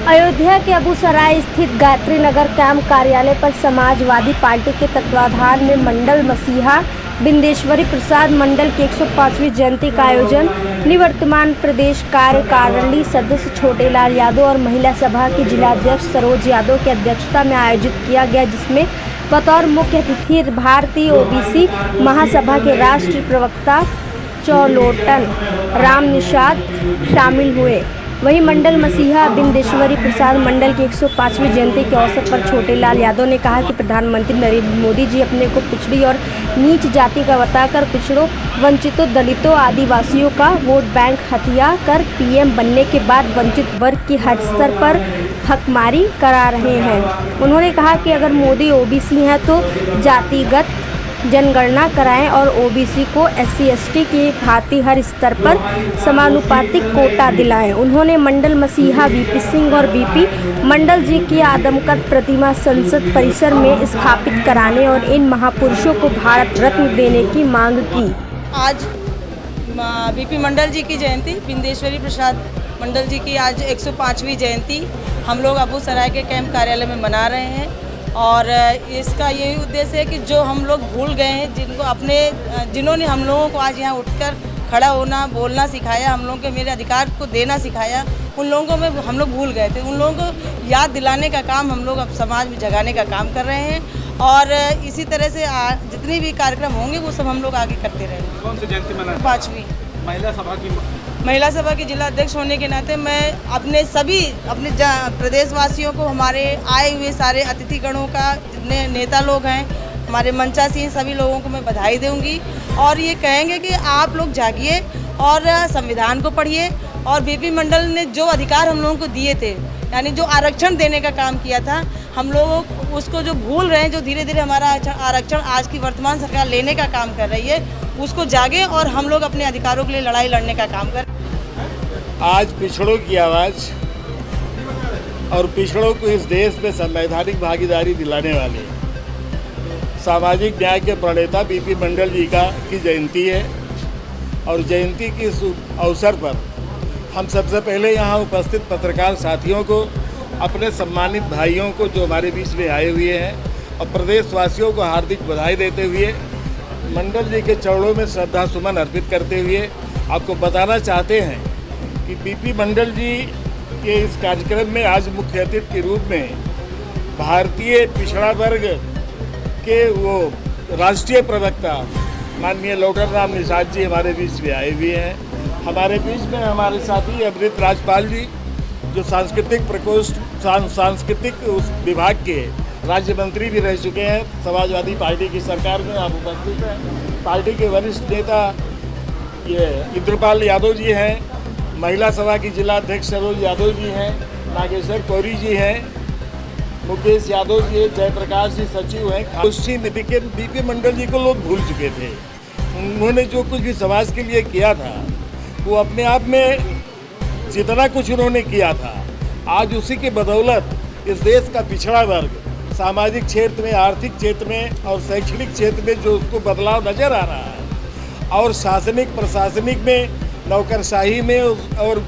अयोध्या के अबूसराय स्थित गायत्री नगर कैंप कार्यालय पर समाजवादी पार्टी के तत्वाधान में मंडल मसीहा बिंदेश्वरी प्रसाद मंडल की 105वीं जयंती का आयोजन निवर्तमान प्रदेश कार्यकारिणी सदस्य छोटेलाल यादव और महिला सभा की जिलाध्यक्ष सरोज यादव की अध्यक्षता में आयोजित किया गया, जिसमें बतौर मुख्य अतिथि भारतीय ओबीसी महासभा के राष्ट्रीय प्रवक्ता चौलोटन राम निषाद शामिल हुए। वहीं मंडल मसीहा बिंदेश्वरी प्रसाद मंडल की 105वीं जयंती के अवसर पर छोटेलाल यादव ने कहा कि प्रधानमंत्री नरेंद्र मोदी जी अपने को पिछड़ी और नीच जाति का बताकर पिछड़ों, वंचितों, दलितों, आदिवासियों का वोट बैंक हथिया कर पीएम बनने के बाद वंचित वर्ग की हर स्तर पर हकमारी करा रहे हैं। उन्होंने कहा कि अगर मोदी ओबीसी हैं तो जातिगत जनगणना कराएं और ओबीसी को SC/ST की भांति हर स्तर पर समानुपातिक कोटा दिलाएं। उन्होंने मंडल मसीहा VP सिंह और VP मंडल जी की आदमकद प्रतिमा संसद परिसर में स्थापित कराने और इन महापुरुषों को भारत रत्न देने की मांग की। आज VP मंडल जी की जयंती, बिंदेश्वरी प्रसाद मंडल जी की आज 105वीं जयंती हम लोग अबूसराय के कैंप कार्यालय में मना रहे हैं। और इसका यही उद्देश्य है कि जो हम लोग भूल गए हैं, जिन्होंने हम लोगों को आज यहाँ उठकर खड़ा होना, बोलना सिखाया, हम लोगों के मेरे अधिकार को देना सिखाया, उन लोगों में हम लोग भूल गए थे। उन लोगों को याद दिलाने का काम हम लोग अब समाज में जगाने का काम कर रहे हैं और इसी तरह से जितने भी कार्यक्रम होंगे वो सब हम लोग आगे करते रहेंगे। कौन सी जयंती मनाएं? 5वीं महिला सभा की जिला अध्यक्ष होने के नाते मैं अपने प्रदेशवासियों को, हमारे आए हुए सारे अतिथिगणों का, जितने नेता लोग हैं, हमारे मंचासीन सभी लोगों को मैं बधाई दूंगी और ये कहेंगे कि आप लोग जागिए और संविधान को पढ़िए और VP मंडल ने जो अधिकार हम लोगों को दिए थे, यानी जो आरक्षण देने का काम किया था, हम लोग उसको जो भूल रहे हैं, जो धीरे धीरे हमारा आरक्षण आज की वर्तमान सरकार लेने का काम कर रही है, उसको जागे और हम लोग अपने अधिकारों के लिए लड़ाई लड़ने का काम करें। आज पिछड़ों की आवाज़ और पिछड़ों को इस देश में संवैधानिक भागीदारी दिलाने वाले सामाजिक न्याय के प्रणेता VP मंडल जी की जयंती है और जयंती के इस अवसर पर हम सबसे पहले यहाँ उपस्थित पत्रकार साथियों को, अपने सम्मानित भाइयों को जो हमारे बीच में आए हुए हैं और प्रदेशवासियों को हार्दिक बधाई देते हुए मंडल जी के चरणों में श्रद्धा सुमन अर्पित करते हुए आपको बताना चाहते हैं कि VP मंडल जी के इस कार्यक्रम में आज मुख्य अतिथि के रूप में भारतीय पिछड़ा वर्ग के वो राष्ट्रीय प्रवक्ता माननीय चौलोटन राम निषाद जी हमारे बीच में आए हुए हैं। हमारे बीच में हमारे साथी अमृत राजपाल जी जो सांस्कृतिक विभाग के राज्य मंत्री भी रह चुके हैं समाजवादी पार्टी की सरकार में, आप उपस्थित हैं। पार्टी के वरिष्ठ नेता ये इंद्रपाल यादव जी हैं, महिला सभा की जिला अध्यक्ष सरोज यादव जी हैं, नागेश्वर कौरी जी हैं, मुकेश यादव जी, जयप्रकाश जी सचिव हैं। गोष्ठी में VP मंडल जी को लोग भूल चुके थे। उन्होंने जो कुछ भी समाज के लिए किया था वो अपने आप में जितना कुछ उन्होंने किया था, आज उसी के बदौलत इस देश का पिछड़ा वर्ग सामाजिक क्षेत्र में, आर्थिक क्षेत्र में और शैक्षणिक क्षेत्र में जो उसको बदलाव नज़र आ रहा है और शासनिक प्रशासनिक में, नौकरशाही में और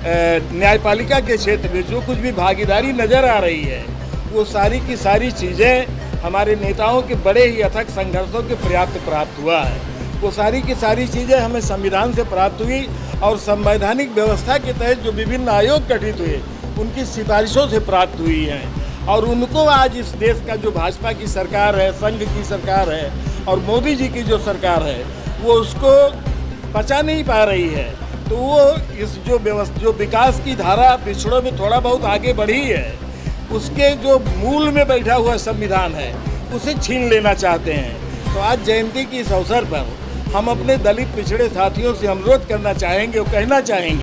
न्यायपालिका के क्षेत्र में जो कुछ भी भागीदारी नज़र आ रही है, वो सारी की सारी चीज़ें हमारे नेताओं के बड़े ही अथक संघर्षों के प्राप्त हुआ है। वो सारी की सारी चीज़ें हमें संविधान से प्राप्त हुई और संवैधानिक व्यवस्था के तहत जो विभिन्न आयोग गठित हुए उनकी सिफारिशों से प्राप्त हुई हैं और उनको आज इस देश का जो भाजपा की सरकार है, संघ की सरकार है और मोदी जी की जो सरकार है, वो उसको पचा नहीं पा रही है। तो वो इस जो विकास की धारा पिछड़ों में थोड़ा बहुत आगे बढ़ी है, उसके जो मूल में बैठा हुआ संविधान है उसे छीन लेना चाहते हैं। तो आज जयंती की इस अवसर पर हम अपने दलित पिछड़े साथियों से अनुरोध करना चाहेंगे और कहना चाहेंगे